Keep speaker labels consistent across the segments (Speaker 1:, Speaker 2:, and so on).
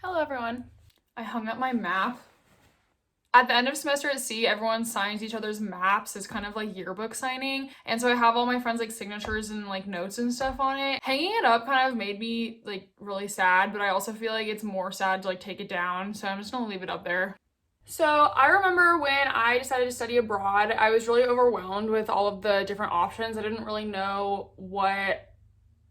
Speaker 1: Hello everyone. I hung up my map. At the end of semester at C, everyone signs each other's maps as kind of like yearbook signing. And so I have all my friends like signatures and like notes and stuff on it. Hanging it up kind of made me like really sad, but I also feel like it's more sad to like take it down. So I'm just gonna leave it up there. So I remember when I decided to study abroad, I was really overwhelmed with all of the different options. I didn't really know what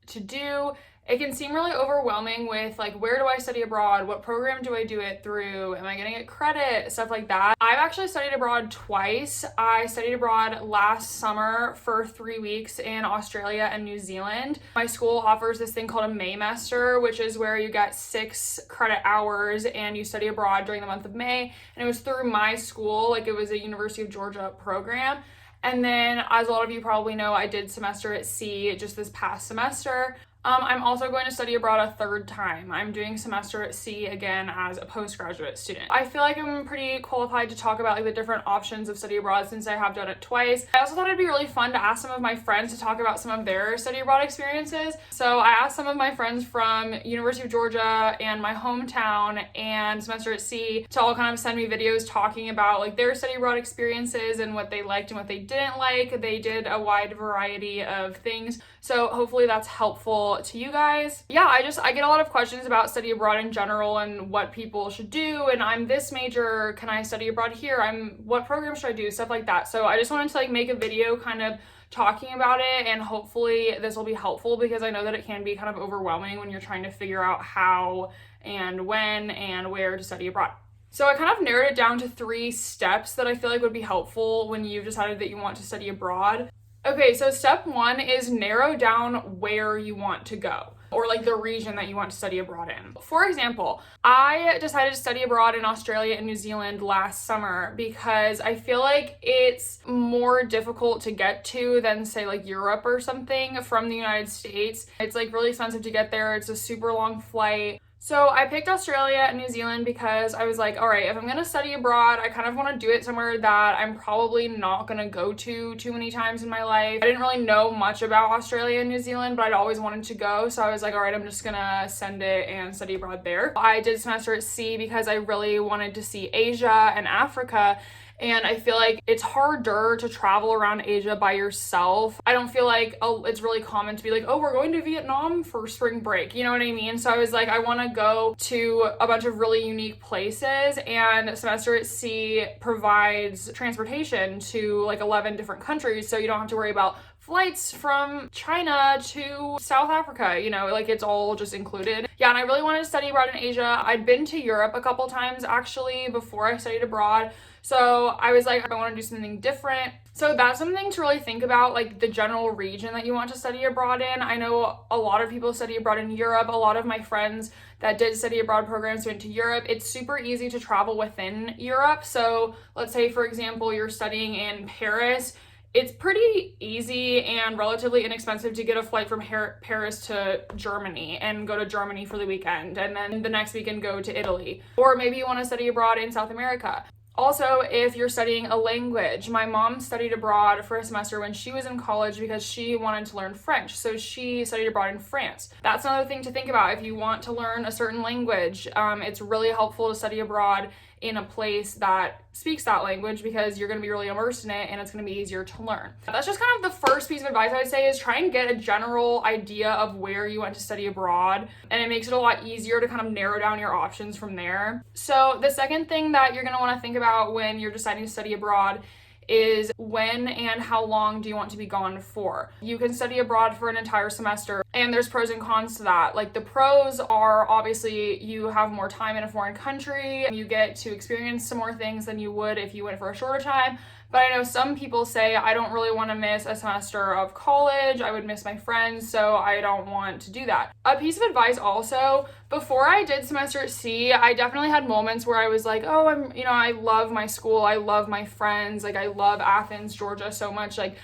Speaker 1: to do. It can seem really overwhelming with like, where do I study abroad? What program do I do it through? Am I gonna get credit? Stuff like that. I've actually studied abroad twice. I studied abroad last summer for 3 weeks in Australia and New Zealand. My school offers this thing called a Maymester, which is where you get 6 credit hours and you study abroad during the month of May. And it was through my school, like it was a University of Georgia program. And then, as a lot of you probably know, I did semester at C just this past semester. I'm also going to study abroad a third time. I'm doing semester at C again as a postgraduate student. I feel like I'm pretty qualified to talk about like the different options of study abroad since I have done it twice. I also thought it'd be really fun to ask some of my friends to talk about some of their study abroad experiences. So I asked some of my friends from University of Georgia and my hometown and semester at C to all kind of send me videos talking about like their study abroad experiences and what they liked and what they didn't like. They did a wide variety of things. So hopefully that's helpful to you guys. Yeah, I get a lot of questions about study abroad in general and what people should do. And I'm this major, can I study abroad here? What program should I do? Stuff like that. So I just wanted to like make a video kind of talking about it, and hopefully this will be helpful because I know that it can be kind of overwhelming when you're trying to figure out how and when and where to study abroad. So I kind of narrowed it down to 3 steps that I feel like would be helpful when you've decided that you want to study abroad. Okay, so step 1 is narrow down where you want to go, or like the region that you want to study abroad in. For example, I decided to study abroad in Australia and New Zealand last summer because I feel like it's more difficult to get to than say like Europe or something from the United States. It's like really expensive to get there. It's a super long flight. So I picked Australia and New Zealand because I was like, all right, if I'm gonna study abroad, I kind of want to do it somewhere that I'm probably not gonna go to too many times in my life. I didn't really know much about Australia and New Zealand, but I'd always wanted to go. So I was like, all right, I'm just gonna send it and study abroad there. I did semester at C because I really wanted to see Asia and Africa. And I feel like it's harder to travel around Asia by yourself. I don't feel like it's really common to be like, oh, we're going to Vietnam for spring break. You know what I mean? So I was like, I want to go to a bunch of really unique places. And semester at C provides transportation to like 11 different countries. So you don't have to worry about flights from China to South Africa, you know, like it's all just included. Yeah, and I really wanted to study abroad in Asia. I'd been to Europe a couple times actually before I studied abroad. So I was like, I want to do something different. So that's something to really think about, like the general region that you want to study abroad in. I know a lot of people study abroad in Europe. A lot of my friends that did study abroad programs went to Europe. It's super easy to travel within Europe. So let's say, for example, you're studying in Paris. It's pretty easy and relatively inexpensive to get a flight from Paris to Germany and go to Germany for the weekend, and then the next weekend go to Italy. Or maybe you want to study abroad in South America. Also, if you're studying a language, my mom studied abroad for a semester when she was in college because she wanted to learn French. So she studied abroad in France. That's another thing to think about. If you want to learn a certain language, it's really helpful to study abroad in a place that speaks that language because you're going to be really immersed in it and it's going to be easier to learn. That's just kind of the first piece of advice I would say, is try and get a general idea of where you want to study abroad, and it makes it a lot easier to kind of narrow down your options from there. So the second thing that you're going to want to think about when you're deciding to study abroad is when and how long do you want to be gone for. You can study abroad for an entire semester, and there's pros and cons to that. Like the pros are obviously you have more time in a foreign country, you get to experience some more things than you would if you went for a shorter time. But I know some people say, I don't really want to miss a semester of college, I would miss my friends, so I don't want to do that. A piece of advice also, before I did semester at C, I definitely had moments where I was like, oh, I love my school, I love my friends, like I love Athens, Georgia so much, like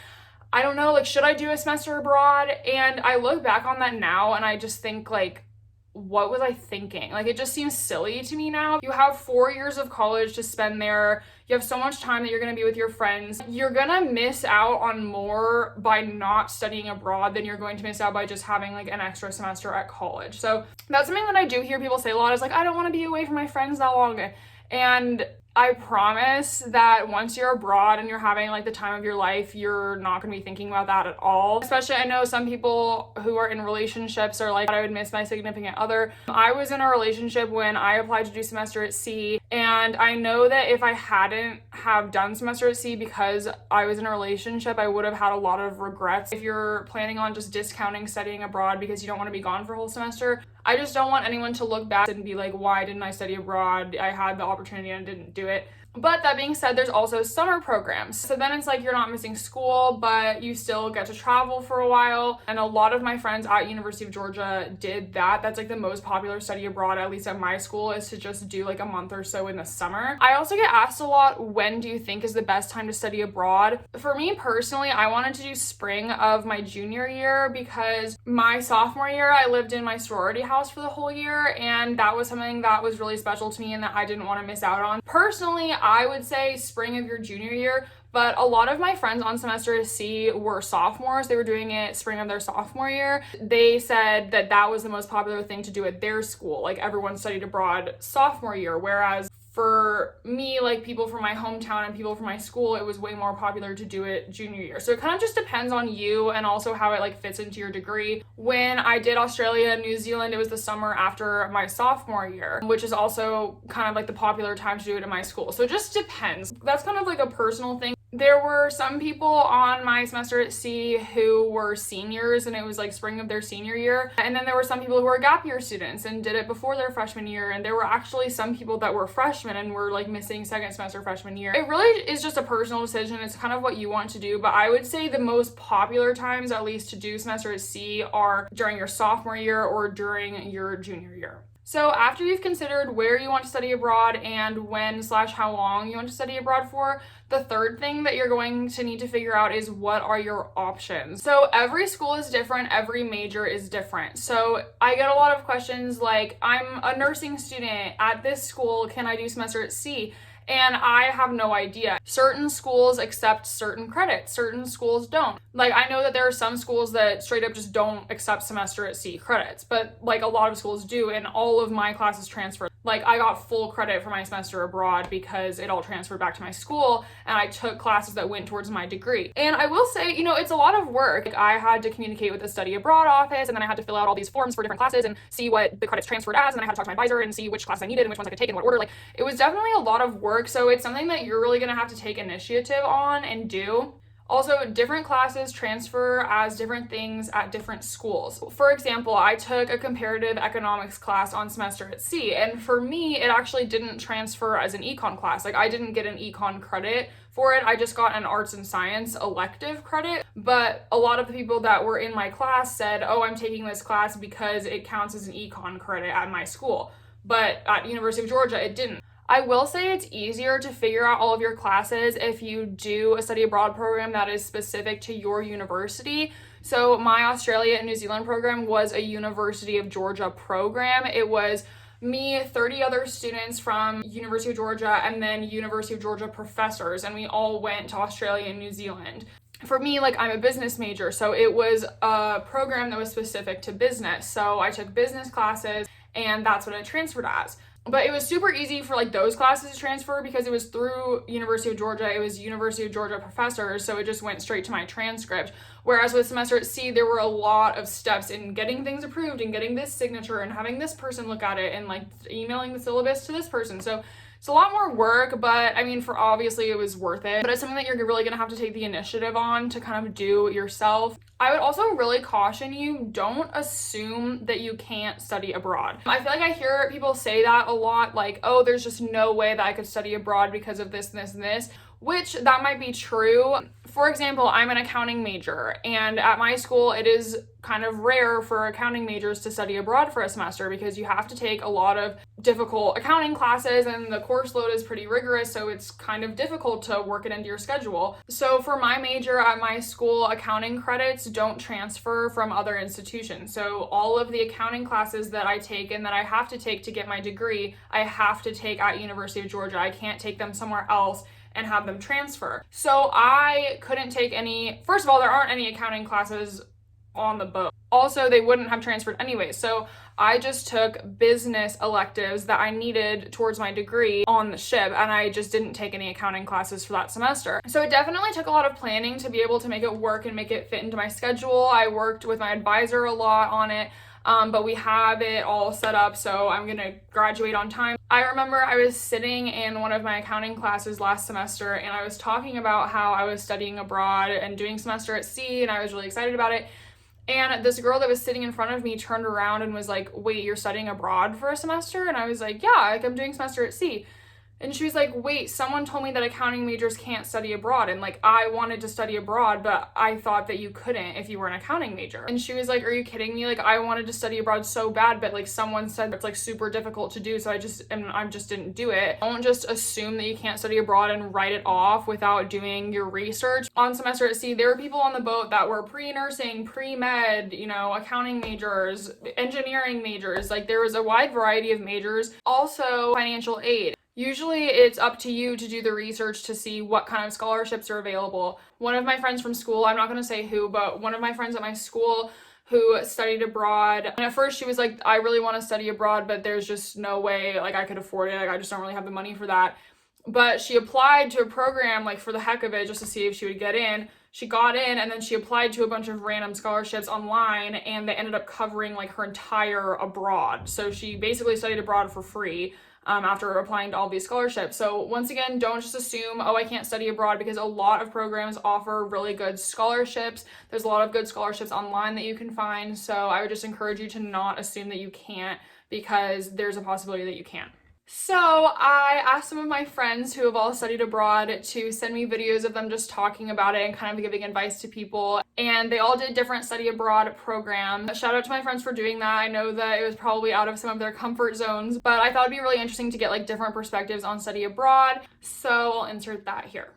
Speaker 1: I don't know, like should I do a semester abroad? And I look back on that now and I just think like, what was I thinking? Like, it just seems silly to me now. You have 4 years of college to spend there. You have so much time that you're gonna be with your friends. You're gonna miss out on more by not studying abroad than you're going to miss out by just having like an extra semester at college. So that's something that I do hear people say a lot, is like, I don't want to be away from my friends that long. And I promise that once you're abroad and you're having like the time of your life, you're not going to be thinking about that at all. Especially, I know some people who are in relationships are like, I would miss my significant other. I was in a relationship when I applied to do semester at sea, and I know that if I hadn't have done semester at sea because I was in a relationship, I would have had a lot of regrets. If you're planning on just discounting studying abroad because you don't want to be gone for a whole semester, I just don't want anyone to look back and be like, why didn't I study abroad? I had the opportunity and didn't do it. But that being said, there's also summer programs. So then it's like you're not missing school, but you still get to travel for a while. And a lot of my friends at University of Georgia did that. That's like the most popular study abroad, at least at my school, is to just do like a month or so in the summer. I also get asked a lot, when do you think is the best time to study abroad? For me personally, I wanted to do spring of my junior year because my sophomore year, I lived in my sorority house for the whole year. And that was something that was really special to me and that I didn't want to miss out on. Personally, I would say spring of your junior year, but a lot of my friends on semester C were sophomores. They were doing it spring of their sophomore year. They said that that was the most popular thing to do at their school. Like, everyone studied abroad sophomore year, whereas for me, like people from my hometown and people from my school, it was way more popular to do it junior year. So it kind of just depends on you and also how it like fits into your degree. When I did Australia and New Zealand, it was the summer after my sophomore year, which is also kind of like the popular time to do it in my school. So it just depends. That's kind of like a personal thing. There were some people on my semester at sea who were seniors and it was like spring of their senior year. And then there were some people who were gap year students and did it before their freshman year. And there were actually some people that were freshmen and were like missing second semester freshman year. It really is just a personal decision. It's kind of what you want to do. But I would say the most popular times, at least to do semester at sea, are during your sophomore year or during your junior year. So after you've considered where you want to study abroad and when/how long you want to study abroad for, the third thing that you're going to need to figure out is, what are your options? So every school is different, every major is different. So I get a lot of questions like, I'm a nursing student at this school, can I do semester at sea? And I have no idea. Certain schools accept certain credits, certain schools don't. Like, I know that there are some schools that straight up just don't accept semester at sea credits, but like a lot of schools do, and all of my classes transferred. Like, I got full credit for my semester abroad because it all transferred back to my school, and I took classes that went towards my degree. And I will say, you know, it's a lot of work. Like, I had to communicate with the study abroad office, and then I had to fill out all these forms for different classes and see what the credits transferred as, and then I had to talk to my advisor and see which classes I needed and which ones I could take in what order. Like, it was definitely a lot of work, so it's something that you're really gonna have to take initiative on and do. Also, different classes transfer as different things at different schools. For example, I took a comparative economics class on semester at sea, and for me, it actually didn't transfer as an econ class. Like, I didn't get an econ credit for it. I just got an arts and science elective credit. But a lot of the people that were in my class said, oh, I'm taking this class because it counts as an econ credit at my school. But at University of Georgia, it didn't. I will say it's easier to figure out all of your classes if you do a study abroad program that is specific to your university. So my Australia and New Zealand program was a University of Georgia program. It was me, 30 other students from University of Georgia, and then University of Georgia professors, and we all went to Australia and New Zealand. For me, like, I'm a business major, so it was a program that was specific to business. So I took business classes, and that's what I transferred as. But it was super easy for like those classes to transfer because it was through University of Georgia. It was University of Georgia professors, so it just went straight to my transcript. Whereas with semester at sea, there were a lot of steps in getting things approved and getting this signature and having this person look at it and like emailing the syllabus to this person. So it's a lot more work, but I mean, for obviously it was worth it. But it's something that you're really gonna have to take the initiative on to kind of do yourself. I would also really caution you, don't assume that you can't study abroad. I feel like I hear people say that a lot, like, oh, there's just no way that I could study abroad because of this and this and this, which that might be true. For example, I'm an accounting major, and at my school, it is kind of rare for accounting majors to study abroad for a semester because you have to take a lot of difficult accounting classes, and the course load is pretty rigorous, so it's kind of difficult to work it into your schedule. So for my major at my school, accounting credits don't transfer from other institutions. So all of the accounting classes that I take and that I have to take to get my degree, I have to take at University of Georgia. I can't take them somewhere else and have them transfer. So I couldn't take any, first of all, there aren't any accounting classes on the boat. Also, they wouldn't have transferred anyway. So I just took business electives that I needed towards my degree on the ship, and I just didn't take any accounting classes for that semester. So it definitely took a lot of planning to be able to make it work and make it fit into my schedule. I worked with my advisor a lot on it. But we have it all set up, so I'm gonna graduate on time. I remember I was sitting in one of my accounting classes last semester, and I was talking about how I was studying abroad and doing semester at sea, and I was really excited about it. And this girl that was sitting in front of me turned around and was like, "Wait, you're studying abroad for a semester?" And I was like, "Yeah, like I'm doing semester at sea." And she was like, "Wait, someone told me that accounting majors can't study abroad." And like, I wanted to study abroad, but I thought that you couldn't if you were an accounting major. And she was like, "Are you kidding me? Like, I wanted to study abroad so bad, but like someone said it's like super difficult to do. So I just didn't do it." Don't just assume that you can't study abroad and write it off without doing your research. On semester at sea, there were people on the boat that were pre-nursing, pre-med, accounting majors, engineering majors. Like there was a wide variety of majors. Also, financial aid. Usually it's up to you to do the research to see what kind of scholarships are available. One of my friends from school, I'm not going to say who, but one of my friends at my school who studied abroad, and at first she was like, "I really want to study abroad, but there's just no way like I could afford it. Like I just don't really have the money for that." But she applied to a program like for the heck of it just to see if she would get in. She got in, and then she applied to a bunch of random scholarships online, and they ended up covering like her entire abroad. So she basically studied abroad for free after applying to all these scholarships. So once again, don't just assume, "Oh, I can't study abroad," because a lot of programs offer really good scholarships. There's a lot of good scholarships online that you can find. So I would just encourage you to not assume that you can't, because there's a possibility that you can. So I asked some of my friends who have all studied abroad to send me videos of them just talking about it and kind of giving advice to people. And they all did different study abroad programs. Shout out to my friends for doing that. I know that it was probably out of some of their comfort zones, but I thought it'd be really interesting to get like different perspectives on study abroad. So I'll insert that here.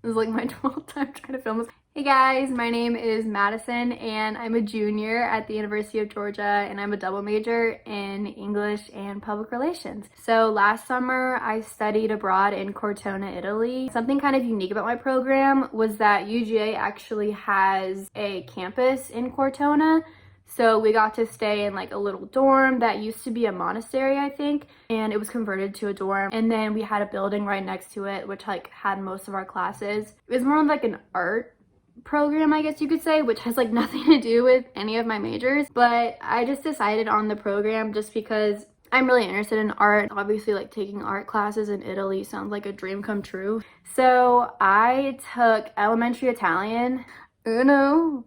Speaker 2: This is like my 12th time trying to film this. Hey guys, my name is Madison and I'm a junior at the University of Georgia, and I'm a double major in English and public relations. So last summer I studied abroad in Cortona, Italy. Something kind of unique about my program was that UGA actually has a campus in Cortona. So we got to stay in like a little dorm that used to be a monastery, I think, and it was converted to a dorm. And then we had a building right next to it, which like had most of our classes. It was more of like an art program, I guess you could say, which has like nothing to do with any of my majors. But I just decided on the program just because I'm really interested in art. Obviously, like taking art classes in Italy sounds like a dream come true. So I took elementary Italian. Uno,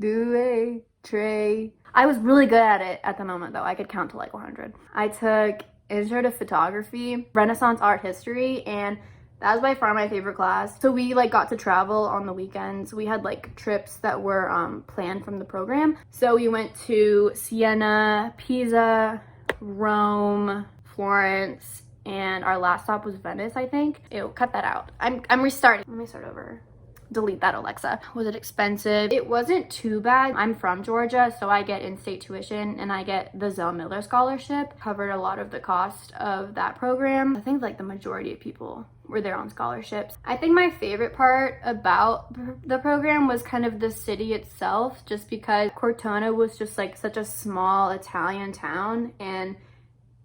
Speaker 2: due, tre. I was really good at it at the moment though. I could count to like 100. I took intro to photography, Renaissance art history, and that was by far my favorite class. So we like got to travel on the weekends. We had like trips that were planned from the program. So we went to Siena, Pisa, Rome, Florence, and our last stop was Venice, I think. Ew, cut that out. I'm restarting. Let me start over. Delete that, Alexa. Was it expensive? It wasn't too bad. I'm from Georgia, so I get in-state tuition and I get the Zell Miller scholarship. Covered a lot of the cost of that program. I think like the majority of people were there on scholarships. I think my favorite part about the program was kind of the city itself, just because Cortona was just like such a small Italian town and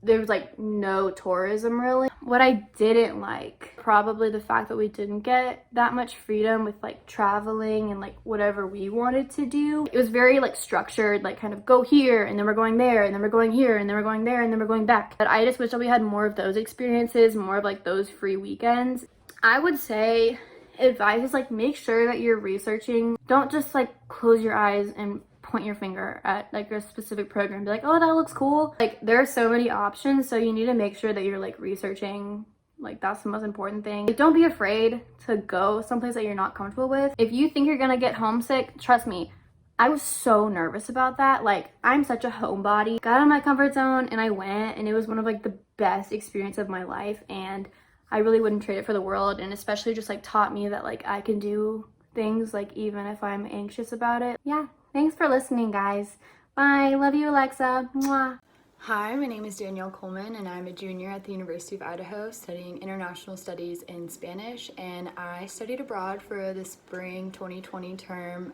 Speaker 2: there was like no tourism really. What I didn't like, probably the fact that we didn't get that much freedom with like traveling and like whatever we wanted to do. It was very like structured, like kind of go here and then we're going there and then we're going here and then we're going there and then we're going back. But I just wish that we had more of those experiences, more of like those free weekends. I would say advice is like make sure that you're researching. Don't just like close your eyes and point your finger at like a specific program, be like, "Oh, that looks cool." Like there are so many options, so you need to make sure that you're like researching. Like that's the most important thing. Like, don't be afraid to go someplace that you're not comfortable with. If you think you're gonna get homesick, trust me, I was so nervous about that. Like, I'm such a homebody. Got out of my comfort zone and I went, and it was one of like the best experience of my life, and I really wouldn't trade it for the world. And especially just like taught me that like I can do things like even if I'm anxious about it. Yeah, thanks for listening, guys. Bye. Love you, Alexa. Mwah.
Speaker 3: Hi, my name is Danielle Coleman, and I'm a junior at the University of Idaho studying international studies in Spanish. And I studied abroad for the spring 2020 term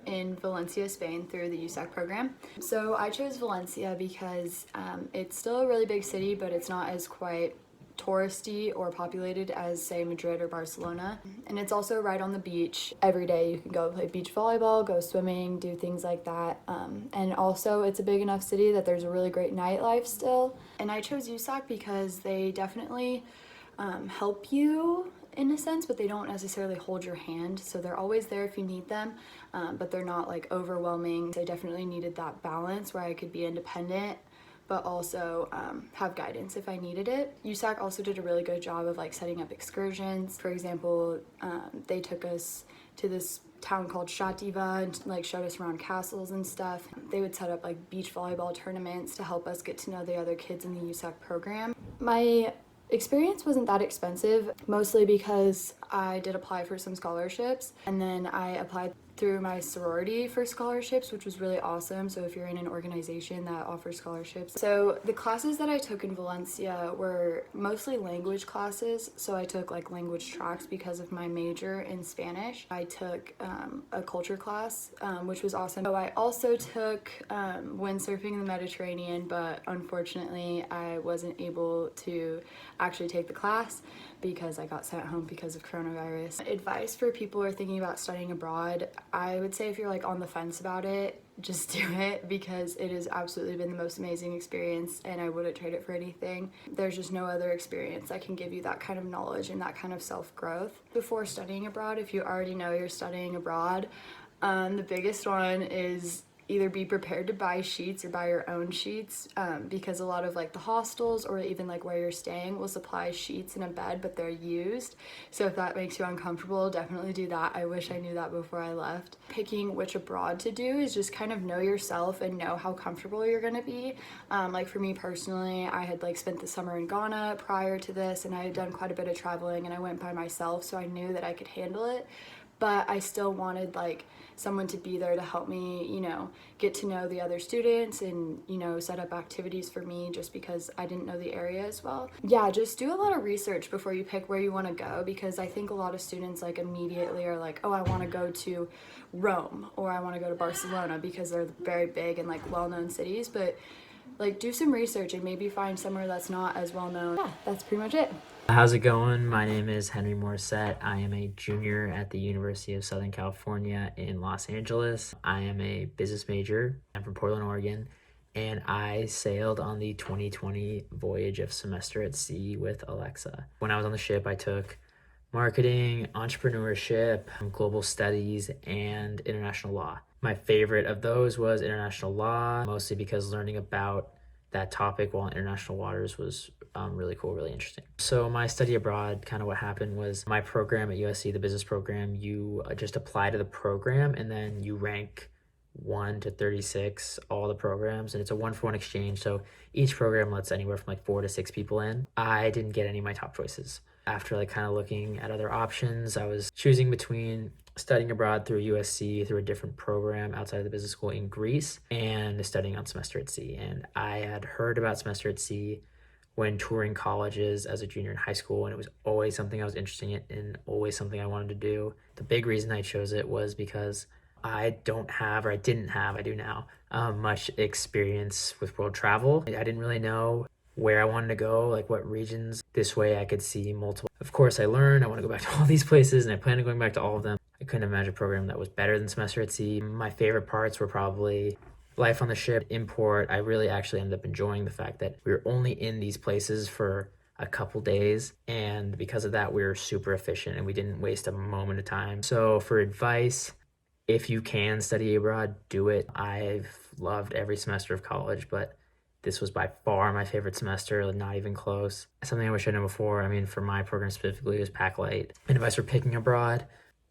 Speaker 3: in Valencia, Spain through the USAC program. So I chose Valencia because it's still a really big city, but it's not as quite touristy or populated as, say, Madrid or Barcelona. And it's also right on the beach. Every day you can go play beach volleyball, go swimming, do things like that. And also it's a big enough city that there's a really great nightlife still. And I chose USAC because they definitely help you in a sense, but they don't necessarily hold your hand. So they're always there if you need them, but they're not like overwhelming. I definitely needed that balance where I could be independent but also have guidance if I needed it. USAC also did a really good job of like setting up excursions. For example, they took us to this town called Shativa and like showed us around castles and stuff. They would set up like beach volleyball tournaments to help us get to know the other kids in the USAC program. My experience wasn't that expensive, mostly because I did apply for some scholarships, and then I applied through my sorority for scholarships, which was really awesome. So if you're in an organization that offers scholarships. So the classes that I took in Valencia were mostly language classes. So I took like language tracks because of my major in Spanish. I took a culture class, which was awesome. So I also took windsurfing in the Mediterranean, but unfortunately I wasn't able to actually take the class because I got sent home because of coronavirus. Advice for people who are thinking about studying abroad, I would say if you're like on the fence about it, just do it, because it has absolutely been the most amazing experience and I wouldn't trade it for anything. There's just no other experience that can give you that kind of knowledge and that kind of self-growth. Before studying abroad, if you already know you're studying abroad, the biggest one is either be prepared to buy sheets or buy your own sheets, because a lot of like the hostels or even like where you're staying will supply sheets and a bed, but they're used. So if that makes you uncomfortable, definitely do that. I wish I knew that before I left. Picking which abroad to do is just kind of know yourself and know how comfortable you're gonna be. Like for me personally, I had like spent the summer in Ghana prior to this, and I had done quite a bit of traveling, and I went by myself, so I knew that I could handle it. But I still wanted like someone to be there to help me, you know, get to know the other students and, you know, set up activities for me, just because I didn't know the area as well. Yeah, just do a lot of research before you pick where you want to go, because I think a lot of students like immediately are like, oh, I want to go to Rome or I want to go to Barcelona because they're very big and like well-known cities. But like do some research and maybe find somewhere that's not as well known. Yeah, that's pretty much it.
Speaker 4: How's it going? My name is Henry Morissette. I am a junior at the University of Southern California in Los Angeles. I am a business major. I'm from Portland, Oregon, and I sailed on the 2020 voyage of Semester at Sea with Alexa. When I was on the ship, I took marketing, entrepreneurship, global studies, and international law. My favorite of those was international law, mostly because learning about that topic while in international waters was really cool, really interesting. So my study abroad, kind of what happened was my program at USC, the business program, you just apply to the program and then you rank 1 to 36 all the programs, and it's a 1-for-1 exchange. So each program lets anywhere from like 4 to 6 people in. I didn't get any of my top choices. After like kind of looking at other options, I was choosing between studying abroad through USC through a different program outside of the business school in Greece and studying on Semester at Sea. And I had heard about Semester at Sea when touring colleges as a junior in high school, and it was always something I was interested in and always something I wanted to do. The big reason I chose it was because I don't have, or I didn't have, I do now, much experience with world travel. I didn't really know where I wanted to go, like what regions. This way I could see multiple. Of course, I learned I want to go back to all these places, and I plan on going back to all of them. I couldn't imagine a program that was better than Semester at Sea. My favorite parts were probably life on the ship, import. I really actually ended up enjoying the fact that we were only in these places for a couple days, and because of that we were super efficient and we didn't waste a moment of time. So for advice, if you can study abroad, do it. I've loved every semester of college, but this was by far my favorite semester, not even close. Something I wish I knew before, I mean, for my program specifically, is pack light. And advice for picking abroad,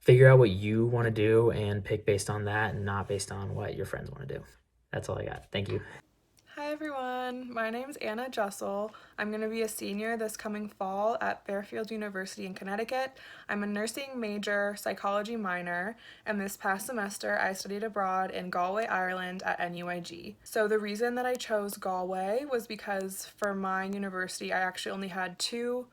Speaker 4: figure out what you want to do and pick based on that and not based on what your friends want to do. That's all I got. Thank you.
Speaker 5: Hi everyone, my name's Anna Jessel. I'm going to be a senior this coming fall at Fairfield University in Connecticut. I'm a nursing major, psychology minor, and this past semester I studied abroad in Galway, Ireland at NUIG. So the reason that I chose Galway was because for my university I actually only had 2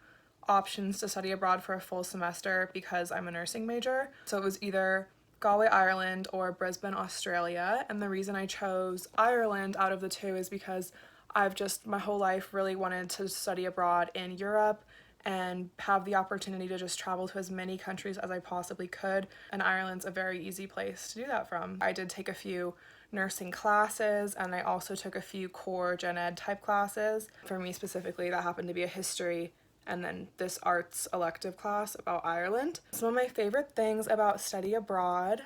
Speaker 5: options to study abroad for a full semester because I'm a nursing major. So it was either Galway, Ireland, or Brisbane, Australia. And the reason I chose Ireland out of the 2 is because I've just my whole life really wanted to study abroad in Europe and have the opportunity to just travel to as many countries as I possibly could. And Ireland's a very easy place to do that from. I did take a few nursing classes and I also took a few core gen ed type classes. For me specifically, that happened to be a history and then this arts elective class about Ireland. Some of my favorite things about study abroad,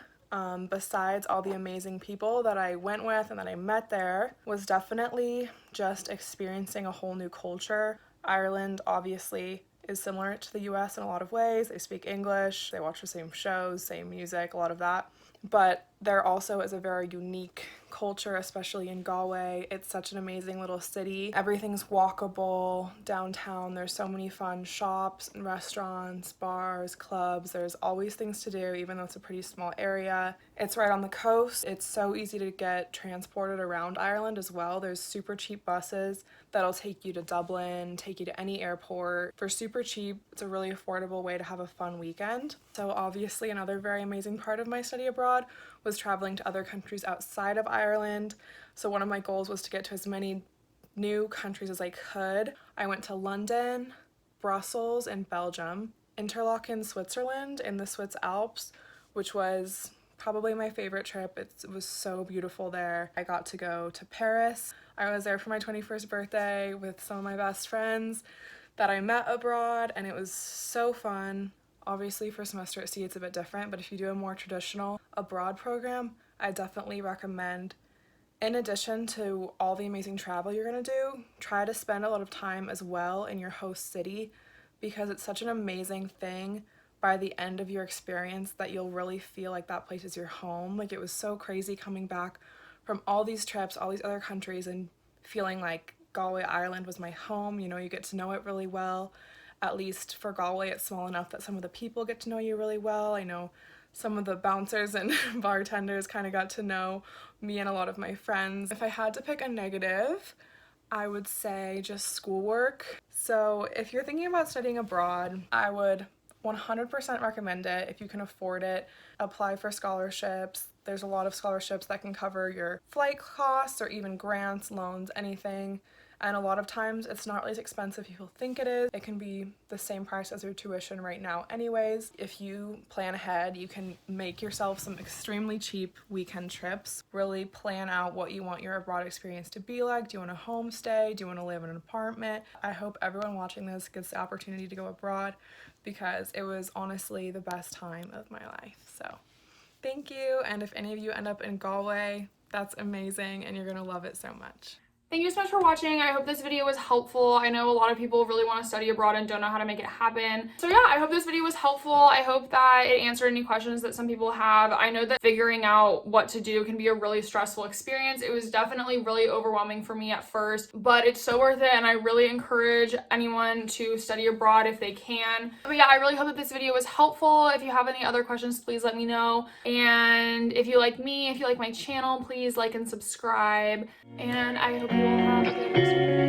Speaker 5: besides all the amazing people that I went with and that I met there, was definitely just experiencing a whole new culture. Ireland obviously is similar to the US in a lot of ways. They speak English, they watch the same shows, same music, a lot of that. But there also is a very unique culture, especially in Galway. It's such an amazing little city. Everything's walkable downtown. There's so many fun shops and restaurants, bars, clubs. There's always things to do, even though it's a pretty small area. It's right on the coast. It's so easy to get transported around Ireland as well. There's super cheap buses that'll take you to Dublin, take you to any airport. For super cheap, it's a really affordable way to have a fun weekend. So obviously another very amazing part of my study abroad was traveling to other countries outside of Ireland. So one of my goals was to get to as many new countries as I could. I went to London, Brussels, and Belgium, Interlaken, Switzerland, in the Swiss Alps, which was probably my favorite trip. It was so beautiful there. I got to go to Paris. I was there for my 21st birthday with some of my best friends that I met abroad, and it was so fun. Obviously for semester at sea it's a bit different, but if you do a more traditional abroad program, I definitely recommend, in addition to all the amazing travel you're going to do, try to spend a lot of time as well in your host city, because it's such an amazing thing by the end of your experience that you'll really feel like that place is your home. Like, it was so crazy coming back from all these trips, all these other countries, and feeling like Galway, Ireland was my home. You know, you get to know it really well. At least for Galway, it's small enough that some of the people get to know you really well. I know some of the bouncers and bartenders kind of got to know me and a lot of my friends. If I had to pick a negative, I would say just schoolwork. So if you're thinking about studying abroad, I would 100% recommend it. If you can afford it, apply for scholarships. There's a lot of scholarships that can cover your flight costs or even grants, loans, anything. And a lot of times it's not really as expensive as people think it is. It can be the same price as your tuition right now anyways. If you plan ahead, you can make yourself some extremely cheap weekend trips. Really plan out what you want your abroad experience to be like. Do you want a homestay? Do you want to live in an apartment? I hope everyone watching this gets the opportunity to go abroad, because it was honestly the best time of my life. So thank you, and if any of you end up in Galway, that's amazing and you're gonna love it so much.
Speaker 1: Thank you so much for watching. I hope this video was helpful. I know a lot of people really want to study abroad and don't know how to make it happen. So yeah, I hope this video was helpful. I hope that it answered any questions that some people have. I know that figuring out what to do can be a really stressful experience. It was definitely really overwhelming for me at first, but it's so worth it, and I really encourage anyone to study abroad if they can. But yeah, I really hope that this video was helpful. If you have any other questions, please let me know. And if you like me, if you like my channel, please like and subscribe. And I hope you all have a good rest of your day.